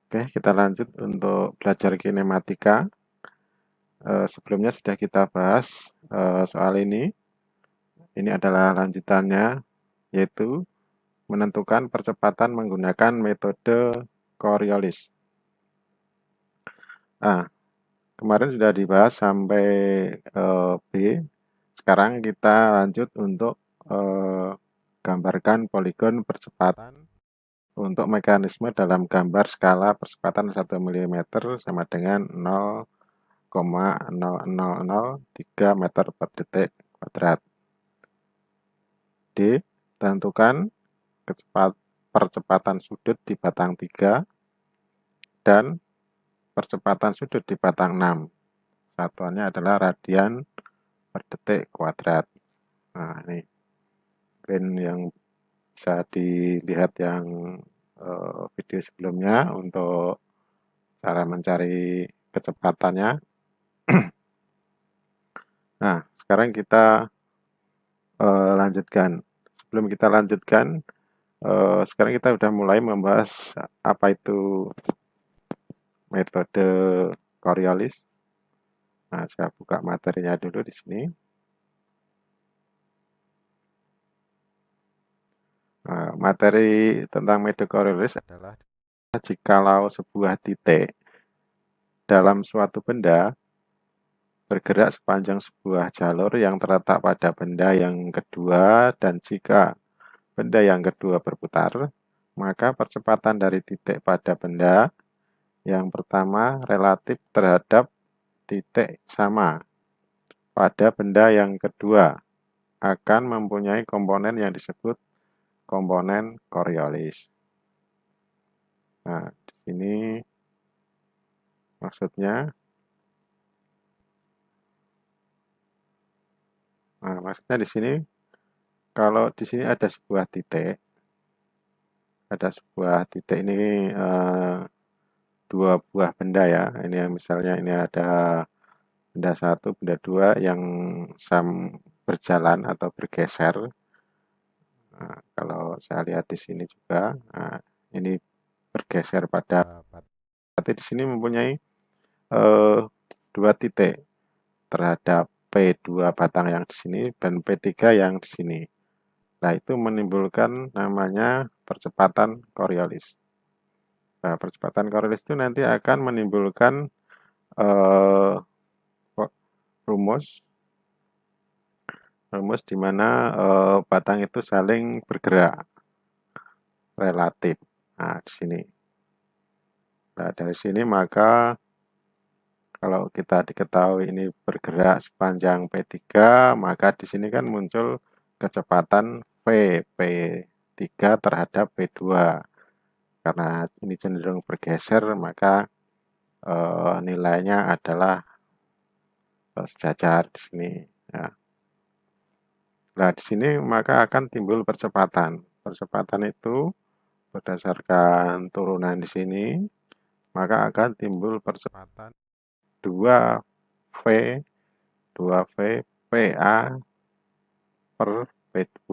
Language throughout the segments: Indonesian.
Oke, kita lanjut untuk belajar kinematika. Sebelumnya sudah kita bahas soal ini. Ini adalah lanjutannya, yaitu menentukan percepatan menggunakan metode Coriolis. Nah, kemarin sudah dibahas sampai B. Sekarang kita lanjut untuk gambarkan poligon percepatan untuk mekanisme dalam gambar skala percepatan 1 mm sama dengan 0,0003 meter per detik kuadrat. D. Tentukan percepatan sudut di batang 3 dan percepatan sudut di batang 6. Satuannya adalah radian per detik kuadrat. Nah, ini mungkin yang bisa dilihat yang video sebelumnya untuk cara mencari kecepatannya. Nah, sekarang kita lanjutkan. Sebelum kita lanjutkan, sekarang kita sudah mulai membahas apa itu metode Coriolis. Nah, saya buka materinya dulu di sini. Nah, materi tentang metode Coriolis adalah jikalau sebuah titik dalam suatu benda bergerak sepanjang sebuah jalur yang terletak pada benda yang kedua, dan jika benda yang kedua berputar, maka percepatan dari titik pada benda yang pertama relatif terhadap titik sama pada benda yang kedua akan mempunyai komponen yang disebut komponen Coriolis. Nah, di sini maksudnya di sini kalau di sini ada sebuah titik, ini dua buah benda ya. Ini misalnya ini ada benda satu, benda dua yang berjalan atau bergeser. Nah, kalau saya lihat di sini juga, nah, ini bergeser pada berarti di sini mempunyai dua titik terhadap P2 batang yang di sini dan P3 yang di sini. Nah, itu menimbulkan namanya percepatan Coriolis. Nah, percepatan Coriolis itu nanti akan menimbulkan eh, rumus di mana batang itu saling bergerak relatif. Nah, di sini. Nah, dari sini maka kalau kita diketahui ini bergerak sepanjang P3, maka di sini kan muncul kecepatan P3 terhadap P2. Karena ini cenderung bergeser, maka nilainya adalah sejajar di sini. Ya. Nah, di sini maka akan timbul percepatan. Percepatan itu berdasarkan turunan di sini, maka akan timbul percepatan 2V PA per P2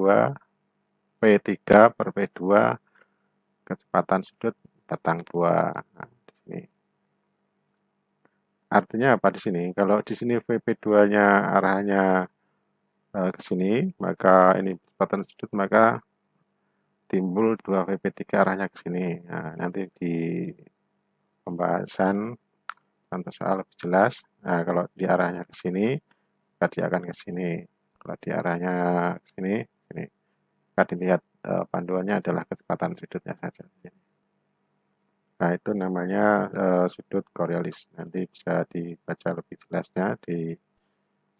P3 per P2 kecepatan sudut batang 2. Nah, di sini. Artinya apa di sini? Kalau di sini VP2-nya arahnya ke sini, maka ini kecepatan sudut, maka timbul 2 VP3 arahnya ke sini. Nah, nanti di pembahasan contoh soal lebih jelas. Nah, kalau di arahnya ke sini, maka dia akan ke sini. Kalau di arahnya ke sini, ini. Maka dilihat panduannya adalah kecepatan sudutnya saja. Nah, itu namanya sudut Coriolis. Nanti bisa dibaca lebih jelasnya di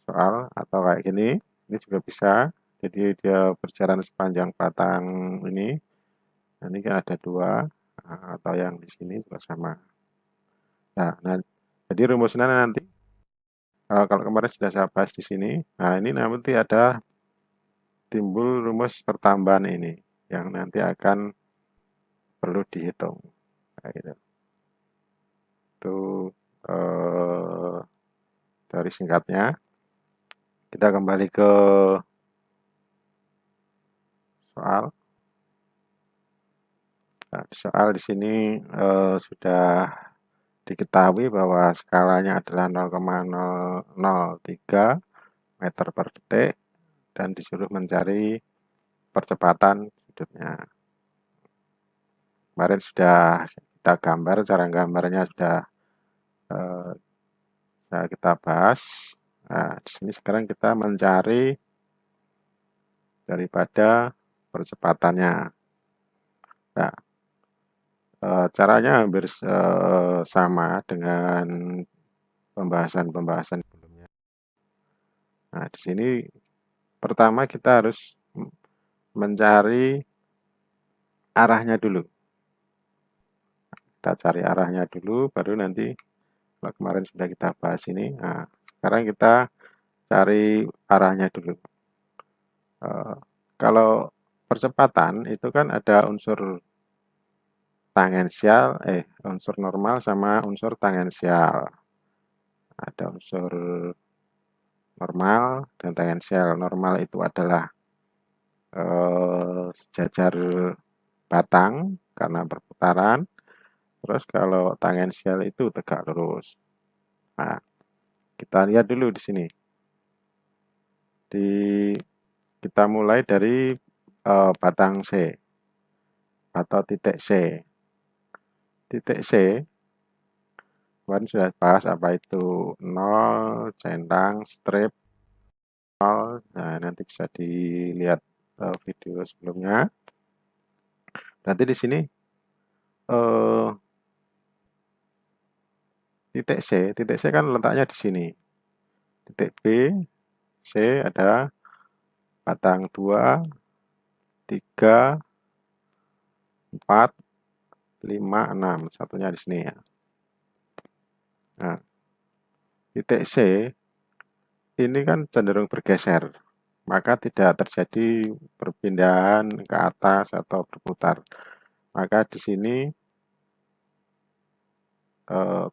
soal atau kayak gini. Ini juga bisa. Jadi dia berjalan sepanjang batang ini. Nah, ini kan ada dua, atau yang di sini juga sama. Nah, jadi rumusnya nanti kalau kemarin sudah saya bahas di sini. Nah, ini nanti ada timbul rumus pertambahan ini yang nanti akan perlu dihitung. Nah, gitu. Itu teori singkatnya. Kita kembali ke soal. Nah, soal di sini sudah diketahui bahwa skalanya adalah 0,003 meter per detik dan disuruh mencari percepatan sudutnya. Kemarin sudah kita gambar, cara gambarnya sudah kita bahas. Nah, di sini sekarang kita mencari daripada percepatannya. Nah, caranya hampir sama dengan pembahasan sebelumnya. Nah, di sini pertama kita harus mencari arahnya dulu. Kita cari arahnya dulu, baru nanti kalau kemarin sudah kita bahas ini. Nah, sekarang kita cari arahnya dulu. Kalau percepatan itu kan ada unsur tangensial, unsur normal sama unsur tangensial. Ada unsur normal dan tangensial. Normal itu adalah sejajar batang karena perputaran. Terus kalau tangensial itu tegak lurus. Nah, kita lihat dulu di sini. Kita mulai dari batang C atau titik C. Titik C, kemarin sudah bahas apa itu 0, centang, strip, 0. Nah, nanti bisa dilihat video sebelumnya. Nanti di sini titik C kan letaknya di sini. Titik B, C ada batang 2, 3, 4, 5, 6. Satunya di sini ya. Nah, titik C ini kan cenderung bergeser, maka tidak terjadi perpindahan ke atas atau berputar. Maka di sini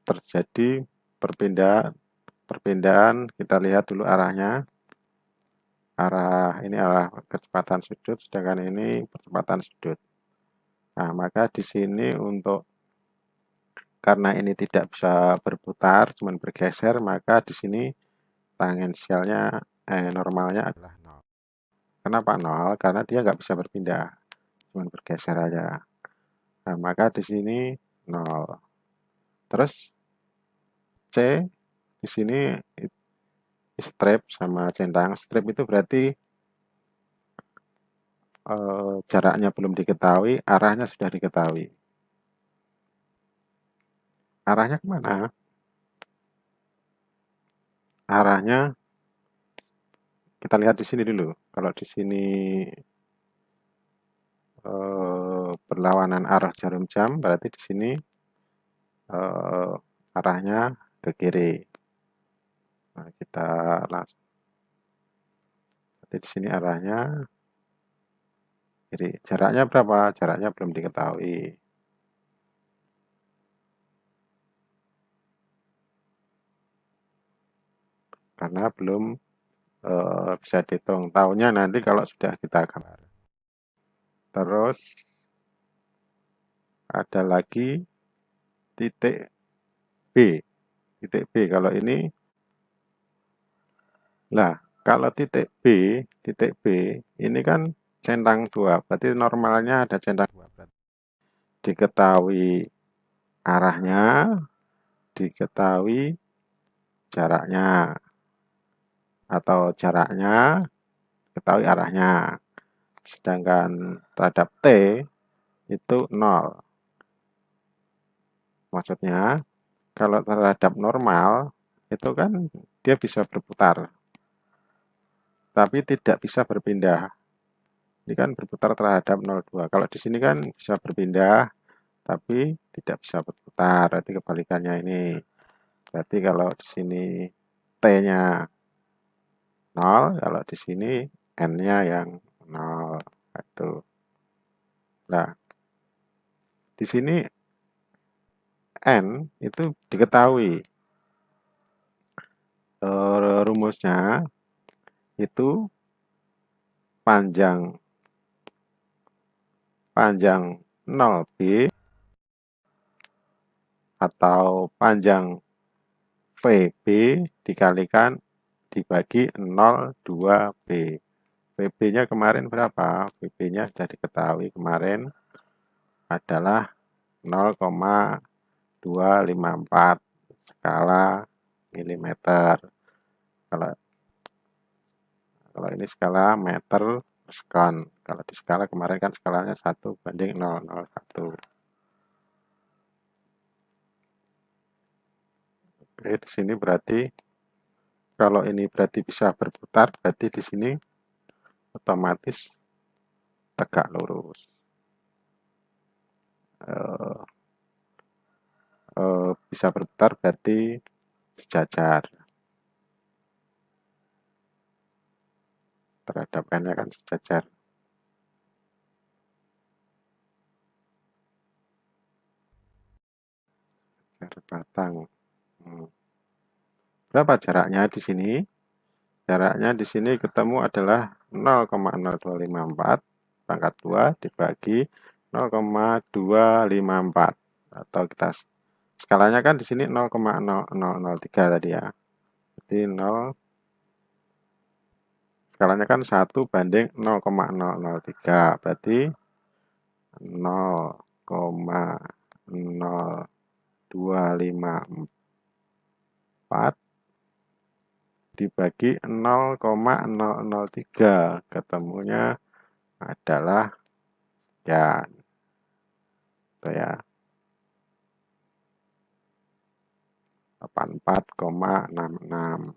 terjadi perpindahan. Kita lihat dulu arahnya. Ini arah kecepatan sudut, sedangkan ini percepatan sudut. Nah, maka di sini karena ini tidak bisa berputar, cuma bergeser, maka di sini tangensialnya normalnya adalah 0. Kenapa 0? Karena dia nggak bisa berpindah, cuma bergeser aja. Nah, maka di sini 0. Terus C di sini strip sama centang. Strip itu berarti jaraknya belum diketahui, arahnya sudah diketahui. Arahnya kemana? Arahnya kita lihat di sini dulu. Kalau di sini berlawanan arah jarum jam, berarti di sini arahnya ke kiri. Nah, kita langsung. Berarti di sini arahnya kiri. Jaraknya berapa? Jaraknya belum diketahui. Karena belum bisa dihitung. Tahunya nanti kalau sudah kita gambar. Terus ada lagi titik B. Titik B kalau ini. Nah, kalau titik B ini kan centang 2. Berarti normalnya ada centang 2. Berarti diketahui arahnya, diketahui jaraknya. Atau jaraknya, diketahui arahnya. Sedangkan terhadap T itu 0. Maksudnya, kalau terhadap normal, itu kan dia bisa berputar. Tapi tidak bisa berpindah. Ini kan berputar terhadap 0,2. Kalau di sini kan bisa berpindah, tapi tidak bisa berputar. Berarti kebalikannya ini. Berarti kalau di sini T-nya 0, kalau di sini N-nya yang 0. Itu. Nah, di sini N itu diketahui. Rumusnya itu panjang 0B atau panjang VB dikalikan dibagi 0,2B. VB-nya kemarin berapa? VB-nya sudah diketahui kemarin adalah 0,254 skala milimeter. Kalau ini skala meter per sekon. Kalau di skala kemarin kan skalanya 1/001. Oke, di sini berarti kalau ini berarti bisa berputar, berarti di sini otomatis tegak lurus. Bisa berputar berarti sejajar. Terhadap n-nya kan sejajar. Batang. Berapa jaraknya di sini? Jaraknya di sini ketemu adalah 0,0254 pangkat 2 dibagi 0,254 atau kita skalanya kan di sini 0,0003 tadi ya. Jadi 0 skalanya kan 1/0,003 berarti 0,0254 dibagi 0,003 ketemunya adalah ya itu ya 84,66.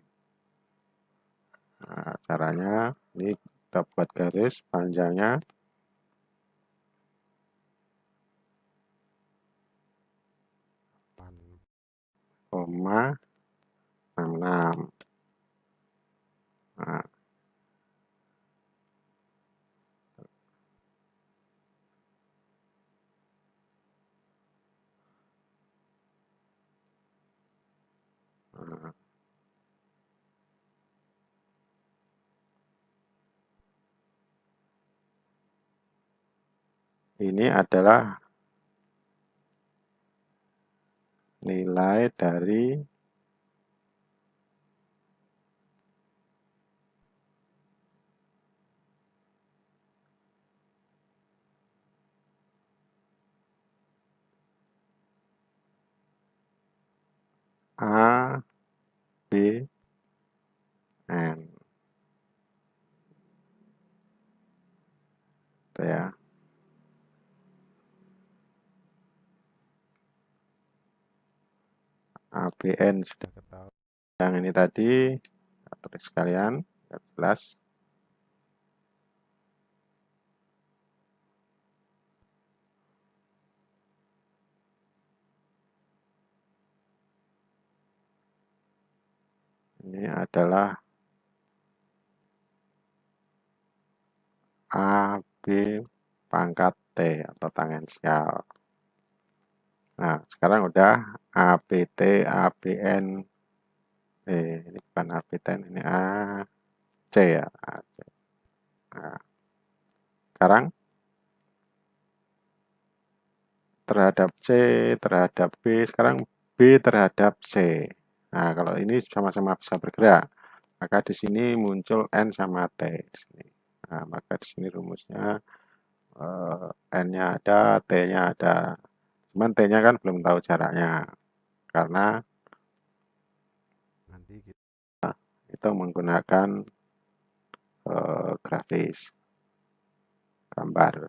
Nah, caranya ini kita buat garis panjangnya 8,66. Nah, ini adalah nilai dari A, B, N. Itu ya. ABN sudah ketahui. Yang ini tadi tulis sekalian, jelas. Ini adalah AB pangkat T atau tangensial. Nah, sekarang udah ABT, ABN. Ini bukan ABT, ini AC ya. AC. Nah, sekarang terhadap C, terhadap B, sekarang B terhadap C. Nah, kalau ini sama-sama bisa bergerak, maka di sini muncul N sama T di sini. Nah, maka di sini rumusnya N-nya ada, T-nya ada. Cuman T-nya kan belum tahu jaraknya. Karena nanti kita itu menggunakan grafis gambar.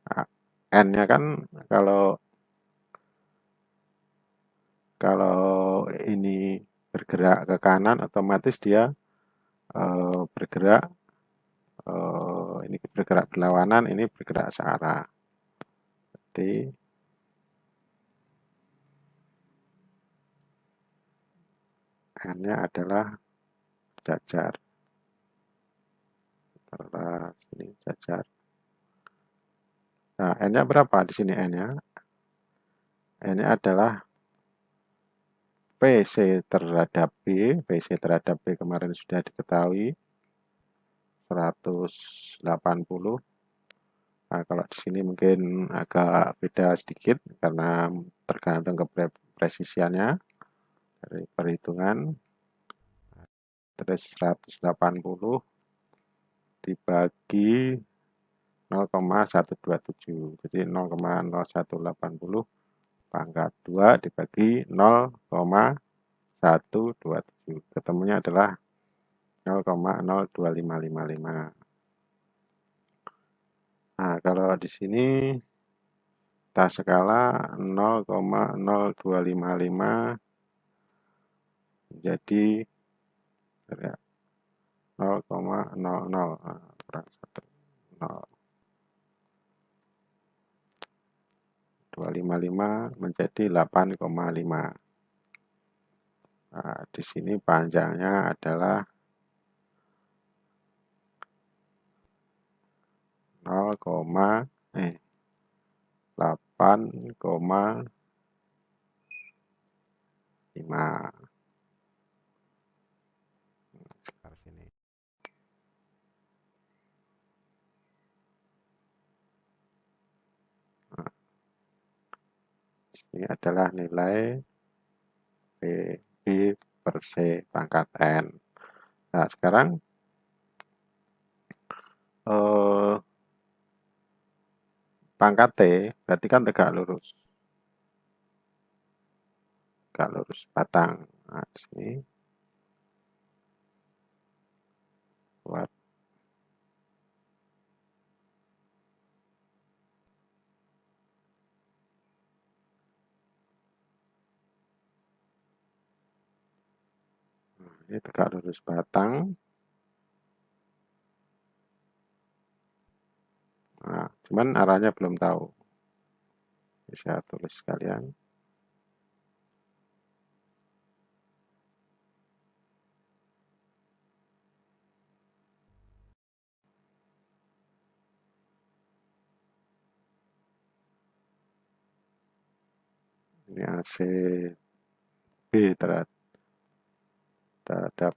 Nah, N-nya kan kalau ini bergerak ke kanan, otomatis dia bergerak ini bergerak berlawanan, ini bergerak searah. Jadi N-nya adalah sejajar. Taruhlah sini sejajar. Nah, N-nya berapa di sini N-nya? N-nya adalah PC terhadap B. PC terhadap B kemarin sudah diketahui 180 Nah, kalau di sini mungkin agak beda sedikit karena tergantung kepresisiannya dari perhitungan. Terus 180 dibagi 0,127. Jadi 0,0180 pangkat 2 dibagi 0,127. Ketemunya adalah 0,02555. Nah, kalau di sini kita skala 0,0255 menjadi 0,00 255 menjadi 8,5. Nah, di sini panjangnya adalah 8,5. Sekarang sini. Nah, ini adalah nilai B per C pangkat N. Nah, sekarang pangkat T berarti kan tegak lurus. Tegak lurus batang. Nah, di sini buat ini tegak lurus batang. Nah, cuman arahnya belum tahu. Bisa tulis sekalian. Ini AC B terhadap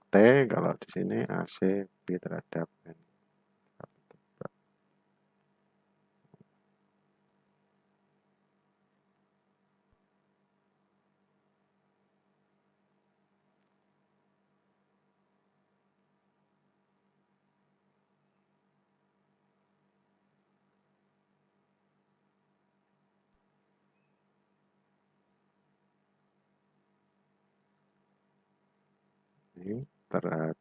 T, kalau di sini AC B terhadap N. Ini terhadap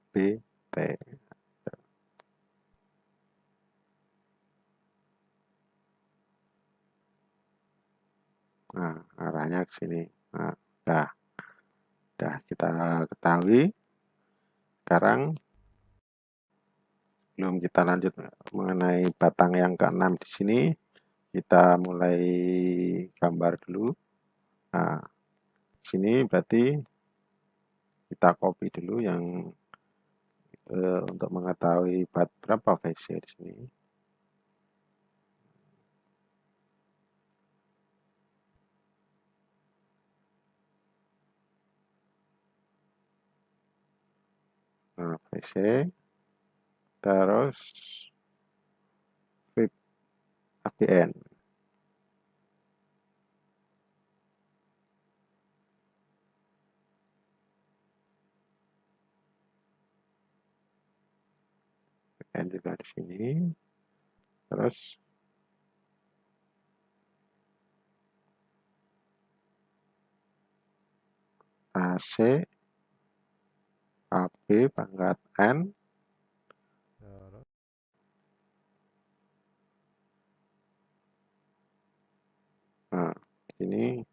B, T. Nah, arahnya ke sini. Nah, udah kita ketahui. Sekarang sebelum kita lanjut mengenai batang yang ke-6 di sini, kita mulai gambar dulu. Nah, sini berarti kita copy dulu yang untuk mengetahui berapa VC di sini. Nah, VC terus ABN. ABN juga di sini. Terus AC AB pangkat N. Nah, ini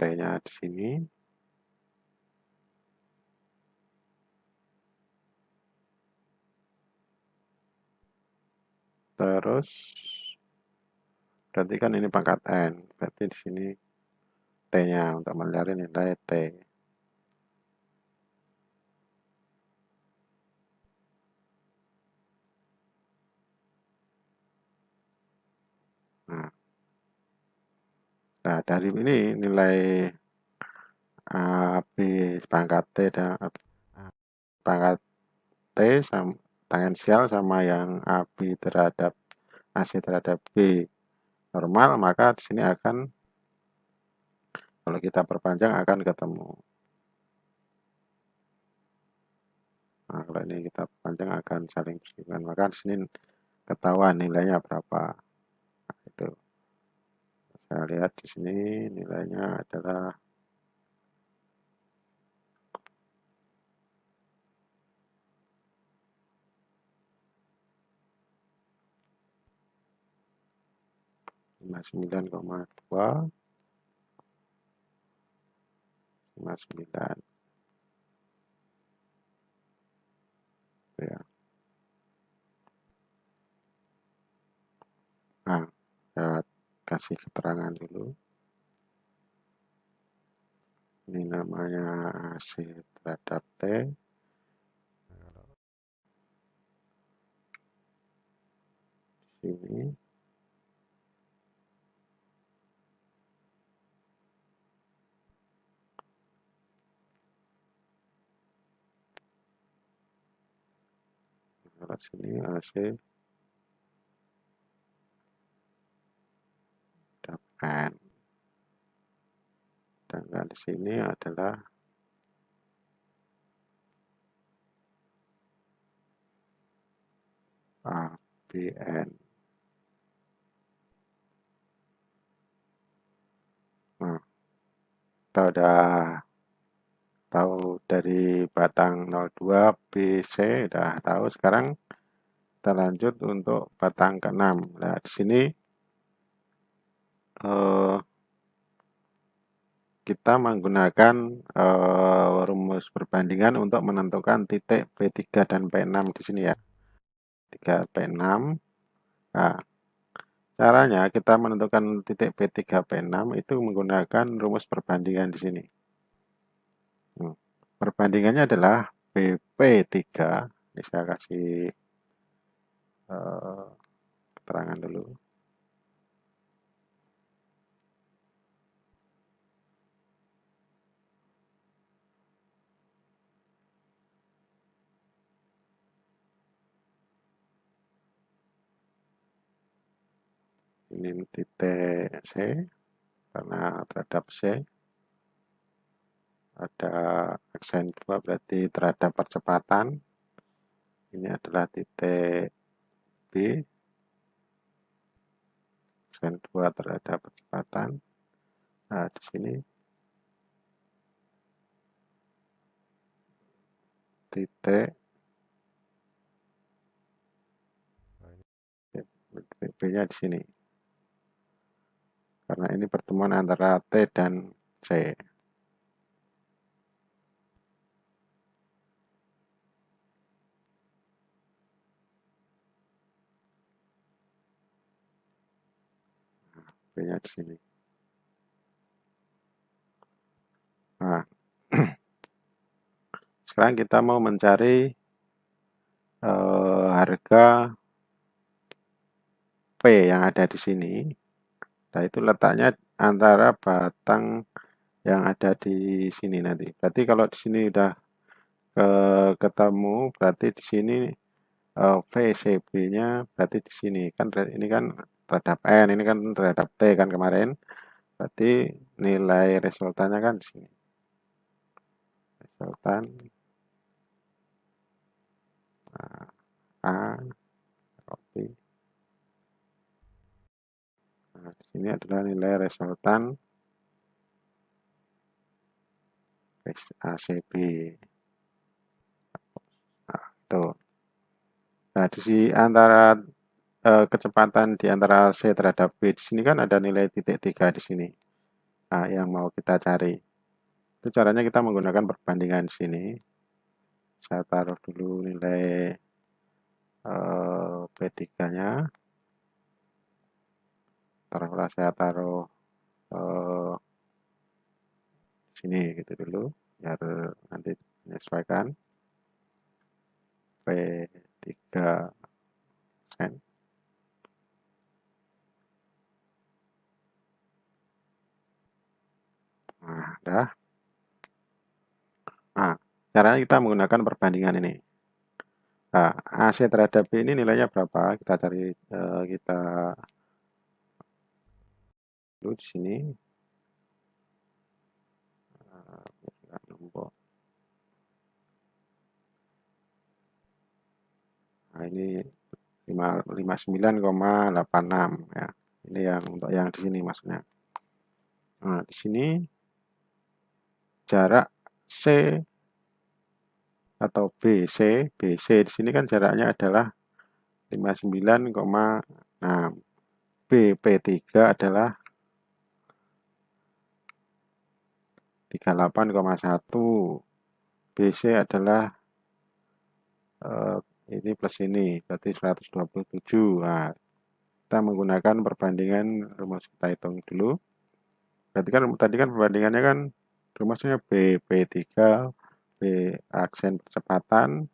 T-nya di sini. Terus berarti kan ini pangkat N. Berarti di sini T-nya untuk mencari nilai T. Nah, dari ini nilai AB pangkat T dan pangkat T sama tangensial sama yang AB terhadap AC terhadap B normal, maka di sini akan, kalau kita perpanjang akan ketemu. Nah, kalau ini kita perpanjang akan saling bersinggungan, maka di sini ketahuan nilainya berapa. Nah, itu saya lihat di sini nilainya adalah lima 59 ya. Nah, saya kasih keterangan dulu. Ini namanya AC terhadap T. Sini sini AC dan sedangkan di sini adalah ABN. Nah, kita udah tahu dari batang 02 BC, udah tahu. Sekarang kita lanjut untuk batang ke-6. Nah, di sini kita menggunakan rumus perbandingan untuk menentukan titik P3 dan P6 di sini ya. 3 P6. Nah, caranya kita menentukan titik P3 P6 itu menggunakan rumus perbandingan di sini. Perbandingannya adalah BP3. Ini saya kasih keterangan dulu. Ini titik C, karena terhadap C ada aksen 2 berarti terhadap percepatan. Ini adalah titik B, aksen 2 terhadap percepatan. Nah, di sini titik B-nya di sini. Karena ini pertemuan antara T dan C. B-nya di sini. Nah, sekarang kita mau mencari harga P yang ada di sini. Nah, itu letaknya antara batang yang ada di sini nanti. Berarti kalau di sini udah ketemu, berarti di sini VCB-nya berarti di sini. Kan ini kan terhadap N, ini kan terhadap T kan kemarin. Berarti nilai resultannya kan di sini. Resultan A, copy. Nah, di sini adalah nilai resultan ACB. Nah, itu. Nah, di antara kecepatan di antara C terhadap B di sini kan ada nilai titik 3 di sini. Nah, yang mau kita cari. Itu caranya kita menggunakan perbandingan di sini. Saya taruh dulu nilai P3-nya. Taruhlah saya taruh sini gitu dulu biar nanti menyesuaikan. P3 sen. dah. Nah, caranya kita menggunakan perbandingan ini. Nah, AC terhadap B ini nilainya berapa? Kita cari, kita dulu di sini. Nah, ini 59,86 ya. Ini yang untuk yang di sini maksudnya. Nah, di sini jarak C atau BC di sini kan jaraknya adalah 59,6. BP3 adalah 38,1. BC adalah ini plus ini berarti 127. Nah, kita menggunakan perbandingan rumus, kita hitung dulu. Berarti kan tadi kan perbandingannya kan rumusnya BP3 B aksen percepatan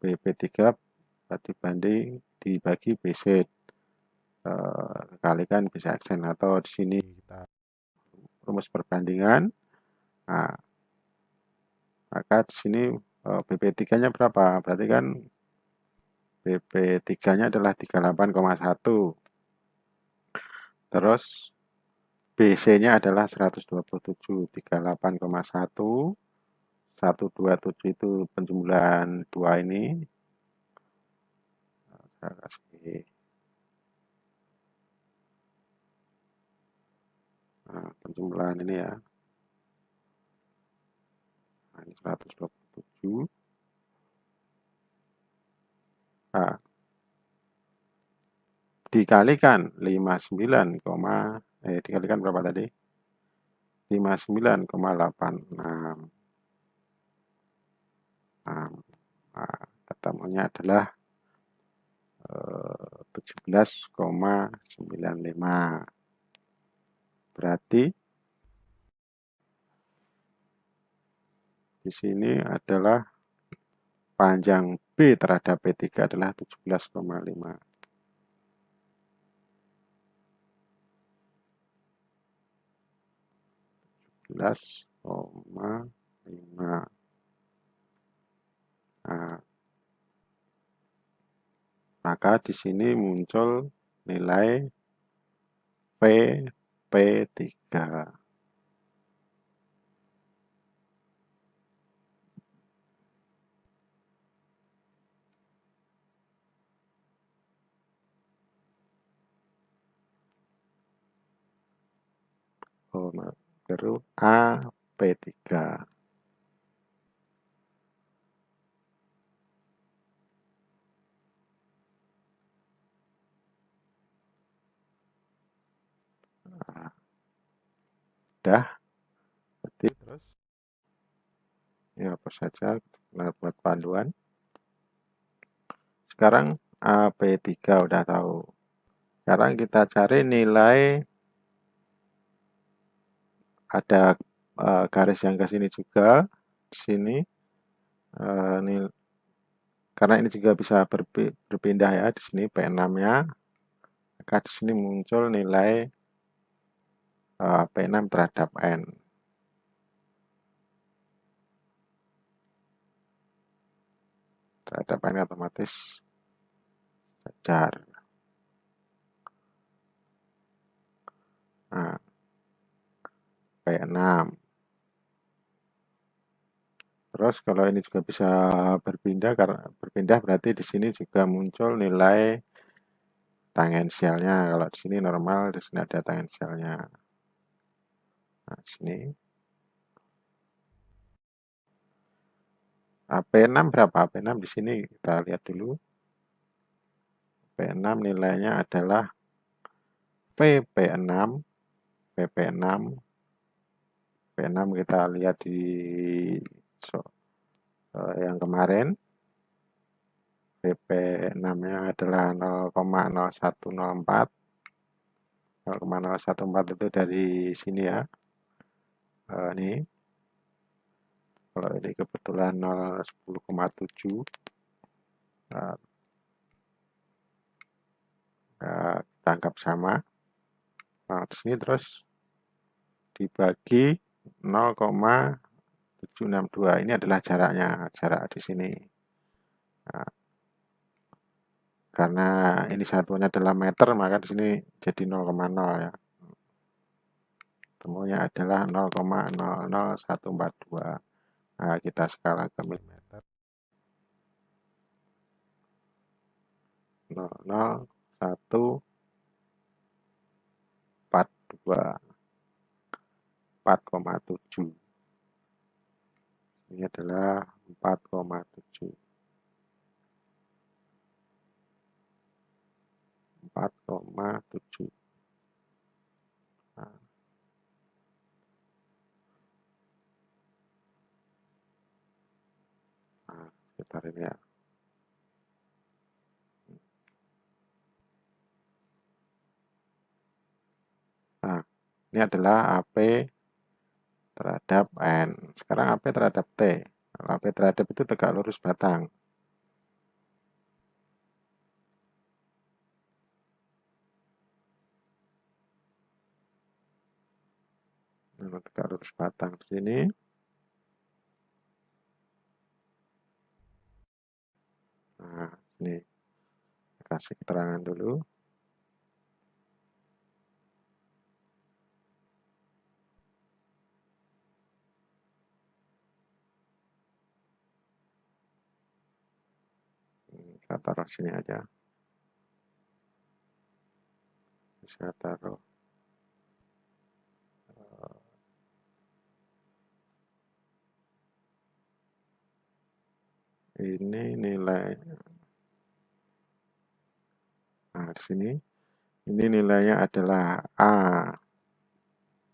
BP3 dibagi BC kalikan BC aksen, atau di sini kita rumus perbandingan. Nah, maka di sini BP3-nya berapa? Berarti kan BP3-nya adalah 38,1. Terus BC-nya adalah 127, 38,1. 127 itu penjumlahan 2 ini. Saya kasih penjumlahan ini ya. Nah, ini 127. Nah, dikalikan 59, dikalikan berapa tadi? 59,86. Nah, ketemunya adalah 17,95. Berarti di sini adalah panjang B terhadap P3 adalah 17,5. 17,5. Nah, maka di sini muncul nilai P3. Baru AP3. Nah, udah. Berarti terus ya apa saja buat panduan. Sekarang AP3 udah tahu. Sekarang kita cari nilai, ada garis yang ke sini juga, di sini. Karena ini juga bisa berpindah ya, di sini P6-nya. Maka di sini muncul nilai P6 terhadap N. Terhadap N otomatis sejajar. Nah, P6. Terus kalau ini juga bisa berpindah, karena berpindah berarti di sini juga muncul nilai tangensialnya. Kalau di sini normal, di sini ada tangensialnya. Nah, di sini. Nah, P6 berapa? P6 di sini kita lihat dulu. P6 nilainya adalah PP6. PP6. P6 kita lihat di yang kemarin. PP6-nya adalah 0,0104. 0,014 itu dari sini ya. Ini kalau ini kebetulan 10,7. Kita anggap sama. Nah, di sini terus dibagi 0,762. Ini adalah jaraknya, jarak di sini. Nah, karena ini satuannya adalah meter, maka di sini jadi 0,0 ya. Temunya adalah 0,00142. Nah, kita skala ke milimeter. 00142 4,7. Ini adalah 4,7. 4,7. Nah, sekitar ini ya. Nah, ini adalah AP terhadap N. Sekarang AP terhadap T. Kalau AP terhadap itu tegak lurus batang. Nah, tegak lurus batang di sini. Nah, ini kasih keterangan dulu. Saya taruh sini aja. Saya taruh ini nilai. Nah, di sini ini nilainya adalah A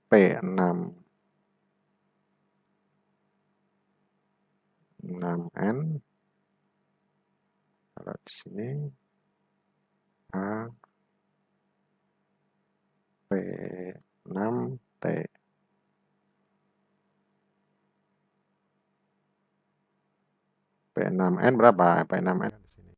P6 6N. Kalau di sini A P6T. P6N berapa? P6N di sini.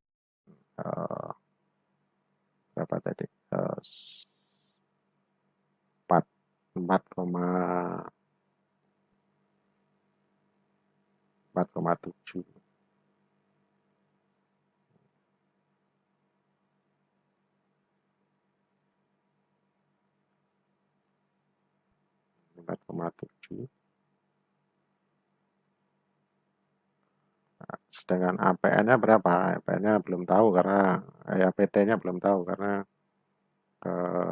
Berapa tadi? 4 4,7. Sedangkan APN-nya berapa? APN-nya belum tahu karena ya PT-nya belum tahu karena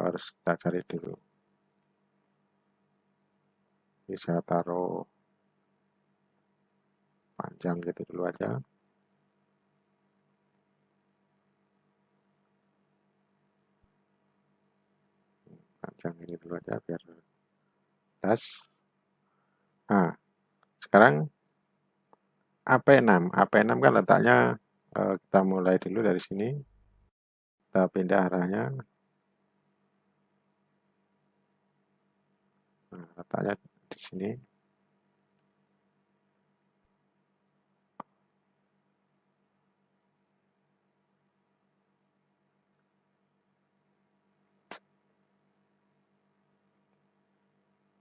harus kita cari dulu. Bisa taruh panjang gitu dulu aja. Panjang ini dulu aja biar jelas. Nah, sekarang AP6. AP6 kan letaknya kita mulai dulu dari sini. Kita pindah arahnya. Nah, letaknya di sini.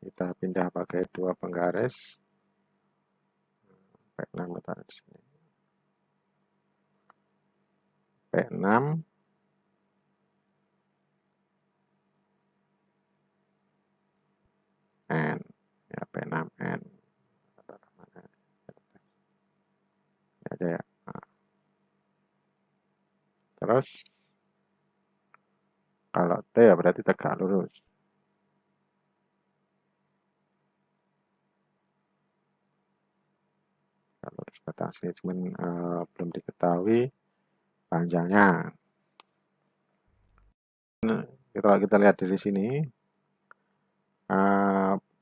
Kita pindah pakai dua penggaris. P6 letaknya di sini. P6 N. Ya, P6N. Ini aja ya. Nah, terus kalau T ya berarti tegak lurus. Kalau batang sini cuman belum diketahui panjangnya. Nah, kalau kita lihat dari sini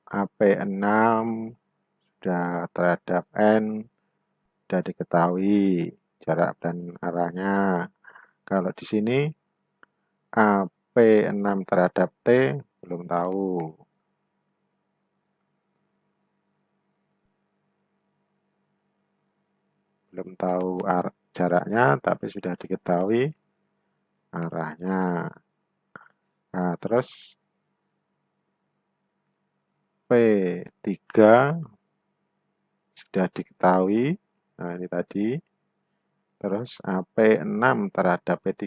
AP6 sudah terhadap N sudah diketahui jarak dan arahnya. Kalau di sini AP6 terhadap T belum tahu. Belum tahu jaraknya tapi sudah diketahui arahnya. Nah, terus V3 sudah diketahui. Nah, ini tadi. Terus P6 terhadap P3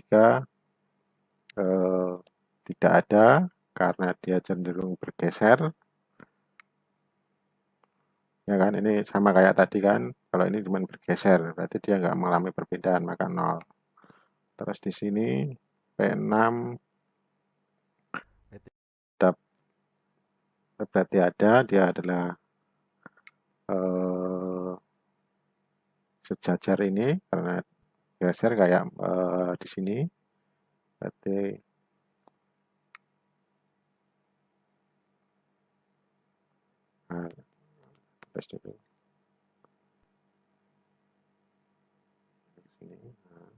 tidak ada karena dia cenderung bergeser. Ya kan, ini sama kayak tadi kan. Kalau ini cuma bergeser, berarti dia nggak mengalami perpindahan, maka 0. Terus di sini P6 berarti ada, dia adalah sejajar ini karena geser kayak di sini. Berarti nah, terus dulu sini. Nah,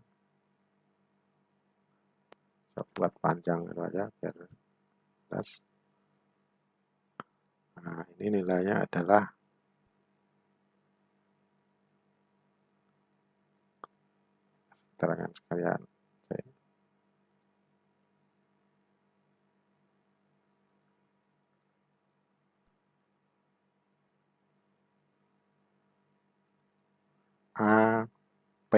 saya buat panjang itu aja biar jelas. Nah, ini nilainya adalah keterangan sekalian. Oke. A, P,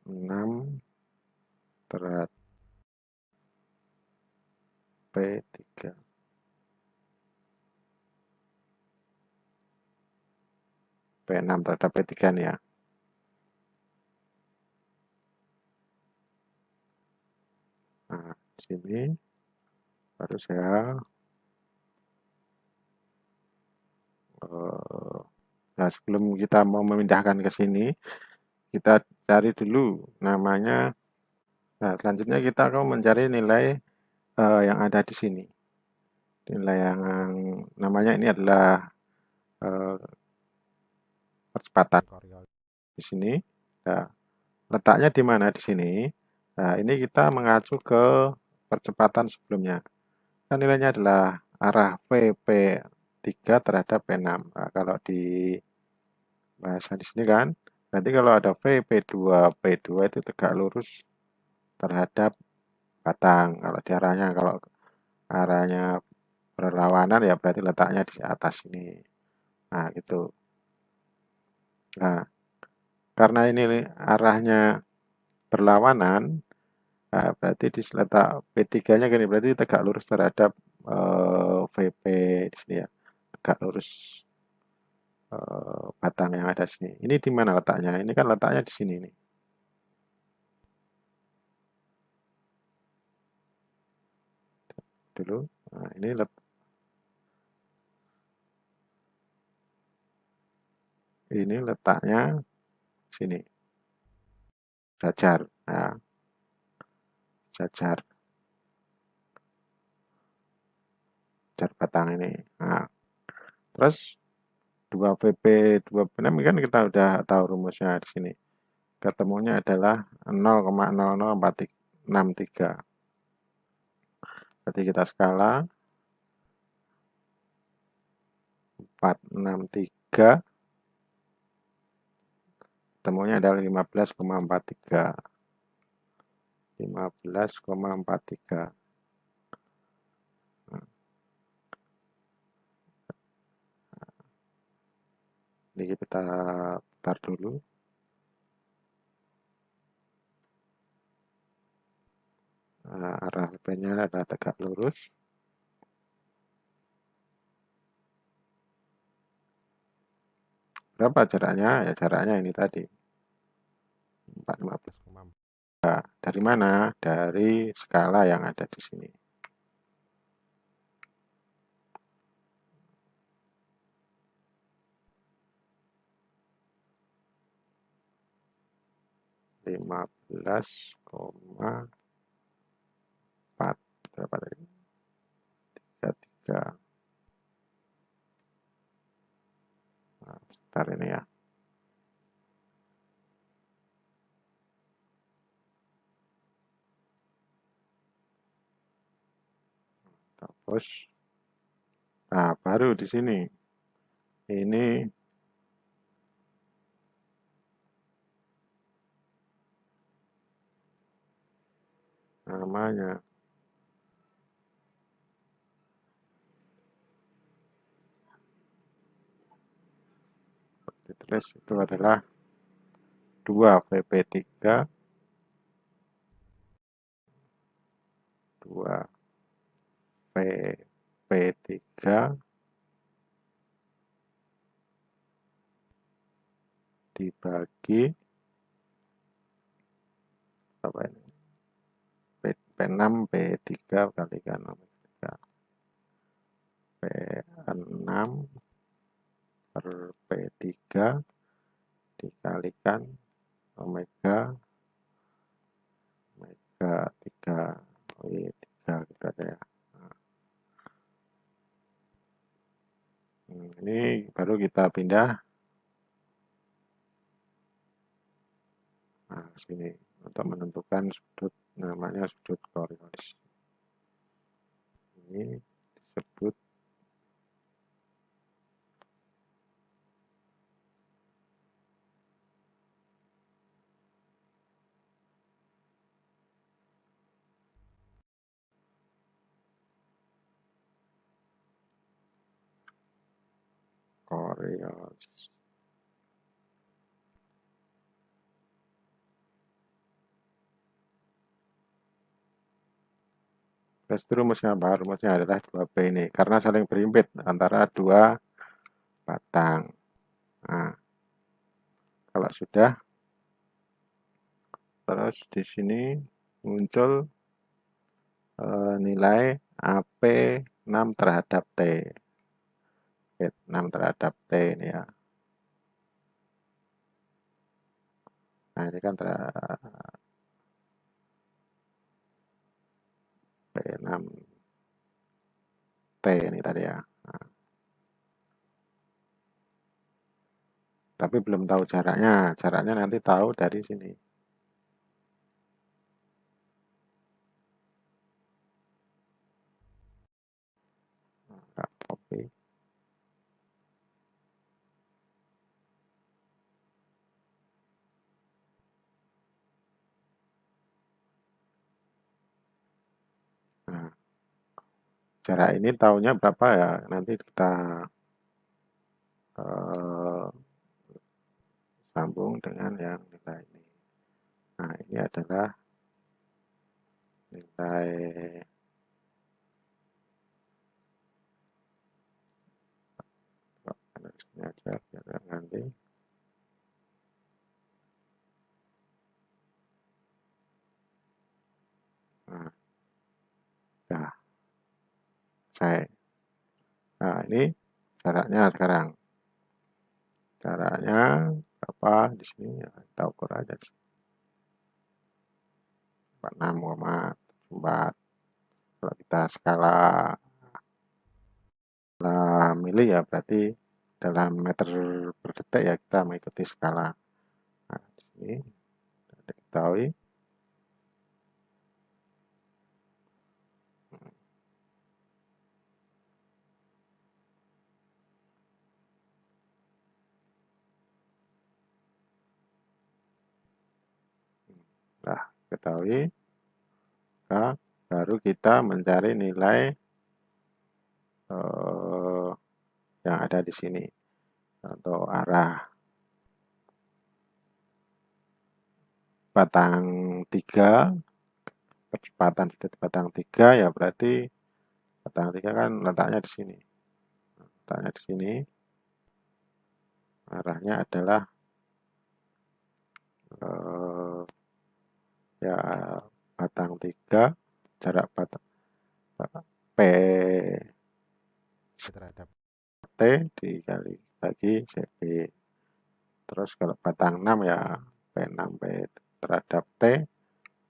6 terhadap P3. P6 terhadap P3 nih ya. Nah, sini baru saya nah, sebelum kita mau memindahkan ke sini, kita cari dulu namanya. Nah, selanjutnya kita akan mencari nilai yang ada di sini. Nilai yang namanya ini adalah percepatan di sini. Nah, letaknya di mana di sini? Nah, ini kita mengacu ke percepatan sebelumnya. Kan nilainya adalah arah VP3 terhadap P6. Nah, kalau di bahasa di sini kan, nanti kalau ada VP2, P2 itu tegak lurus terhadap batang. Kalau di arahnya berlawanan ya berarti letaknya di atas ini. Nah, gitu. Nah, karena ini arahnya berlawanan, nah, berarti di letak P3-nya gini, berarti tegak lurus terhadap VP di sini ya. Tegak lurus batang yang ada di sini. Ini di mana letaknya? Ini kan letaknya di sini nih. Dulu. Nah, ini letaknya sini. Jajar. Nah, jajar batang ini. Nah, terus 2VP 2P6 kan kita udah tahu rumusnya di sini. Ketemunya adalah 0,004363. Berarti kita skala 463, ketemunya adalah 15,43. 15,43. Ini kita putar dulu. Nah, arah VP-nya adalah tegak lurus. Berapa jaraknya? Ya jaraknya ini tadi. 415,4. Nah, dari mana? Dari skala yang ada di sini. Lima belas koma empat berapa tadi? 33. Nah, sebentar ini ya. Terus, nah baru di sini. Ini namanya ditulis itu adalah 2 VP3 2 VP3 dibagi apa ini? P6 P3 kalikan omega 3 P6 per P3 dikalikan omega 3 W3 gitu ada ya. Ini baru kita pindah sini untuk menentukan sudut, namanya sudut Coriolis. Ini disebut Coriolis. Terus rumusnya apa? Rumusnya adalah 2P ini, karena saling berimpit antara dua batang. Nah, kalau sudah, terus di sini muncul nilai AP6 terhadap T. 6 terhadap T ini ya. Nah, ini kan P6 T ini tadi ya. Nah, tapi belum tahu jaraknya. Jaraknya nanti tahu dari sini. Nah, copy. Nah, jarak ini tahunya berapa ya? Nanti kita sambung dengan yang nilai ini. Nah, ini adalah nilai sini aja biar nanti. Nah, ya, saya. Nah, ini jaraknya sekarang. Jaraknya berapa di sini? Ya, kita ukur aja. 46,4. Kalau kita skala mili ya berarti dalam meter per detik ya kita mengikuti skala. Nah, di sini diketahui. Nah, ketahui. Nah, baru kita mencari nilai yang ada di sini untuk arah batang 3, percepatan sudut batang 3 ya berarti batang 3 kan letaknya di sini. Letaknya di sini. Arahnya adalah ya batang 3, jarak batang P terhadap T dikali bagi CB. Terus kalau batang 6 ya P6 P terhadap T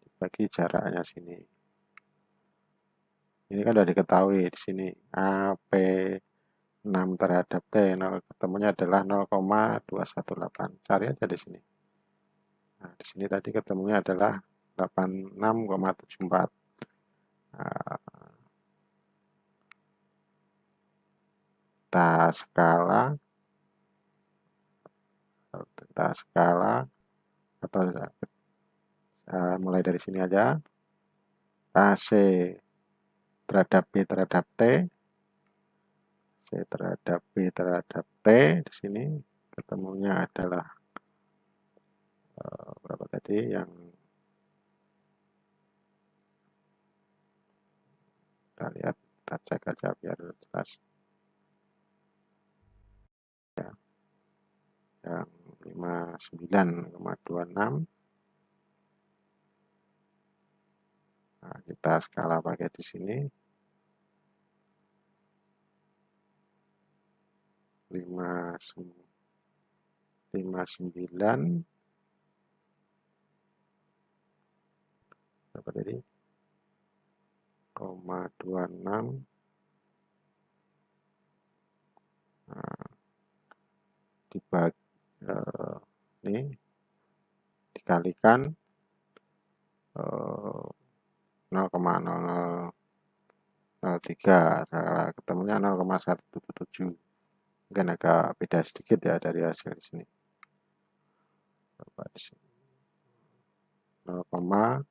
dibagi jaraknya sini. Ini kan sudah diketahui di sini AP6 terhadap T, 0 ketemunya adalah 0,218. Cari aja di sini. Nah, di sini tadi ketemunya adalah 86,74. Nah, kita skala atau mulai dari sini aja. AC terhadap B terhadap T, C terhadap B terhadap T di sini ketemunya adalah berapa tadi yang kita lihat, kita cek aja biar jelas ya, yang 59,26. Nah, kita skala pakai di sini 59 berapa tadi, 26. Nah, dibagi ini dikalikan 0,003, ketemunya 0,177. Mungkin agak beda sedikit ya dari hasil di sini. Coba di sini 0,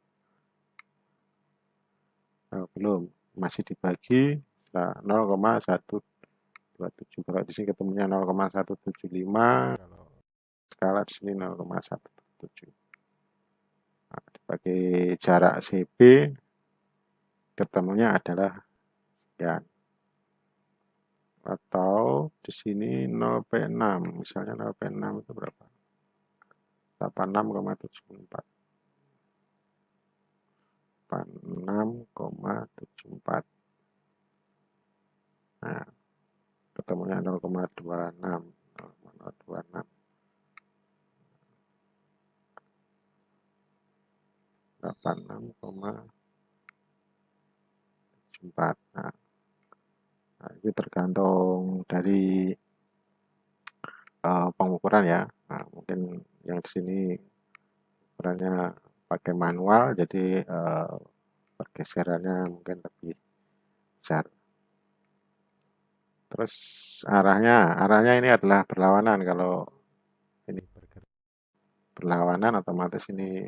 belum, masih dibagi 0,127. Kalau di sini ketemunya 0,175, kalau skala di sini 0,177. Nah, dibagi jarak CB ketemunya adalah sekian. Atau di sini 0,6, misalnya 0,6 itu berapa? 86,74. 86,74. Nah, ketemunya 0,26. 0,026. 86,74. Nah, itu tergantung dari pengukuran ya. Nah, mungkin yang di sini ukurannya pakai manual, jadi pergeserannya mungkin lebih besar. Terus arahnya ini adalah berlawanan. Kalau ini berlawanan, otomatis ini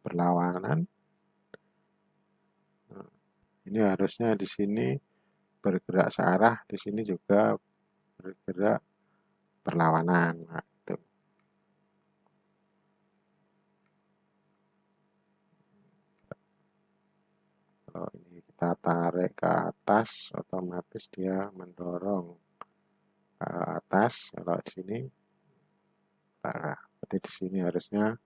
berlawanan. Nah, ini harusnya di sini bergerak searah, di sini juga bergerak berlawanan. Nah, itu. Kalau ini kita tarik ke atas, otomatis dia mendorong ke atas. Kalau di sini, nah, berarti di sini harusnya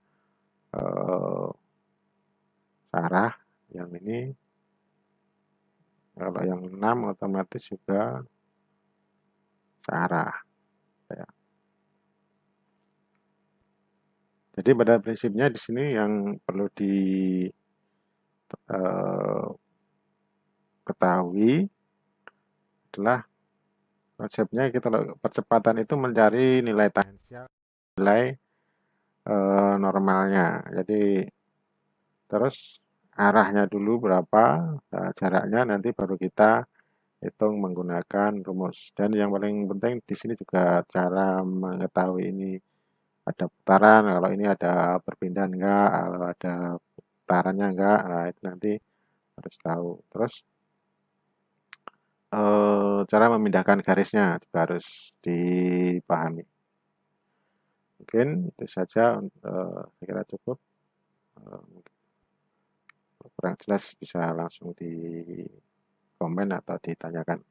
searah. Yang ini, kalau yang 6 otomatis juga searah. Ya. Jadi pada prinsipnya di sini yang perlu diketahui adalah konsepnya kita percepatan itu mencari nilai tangensial, nilai normalnya. Jadi terus arahnya dulu berapa, jaraknya nanti baru kita hitung menggunakan rumus. Dan yang paling penting di sini juga cara mengetahui ini ada putaran, kalau ini ada perpindahan enggak, kalau ada putarannya enggak, nah itu nanti harus tahu. Terus cara memindahkan garisnya juga harus dipahami. Mungkin itu saja, saya kira cukup. Kurang jelas bisa langsung di komen atau ditanyakan.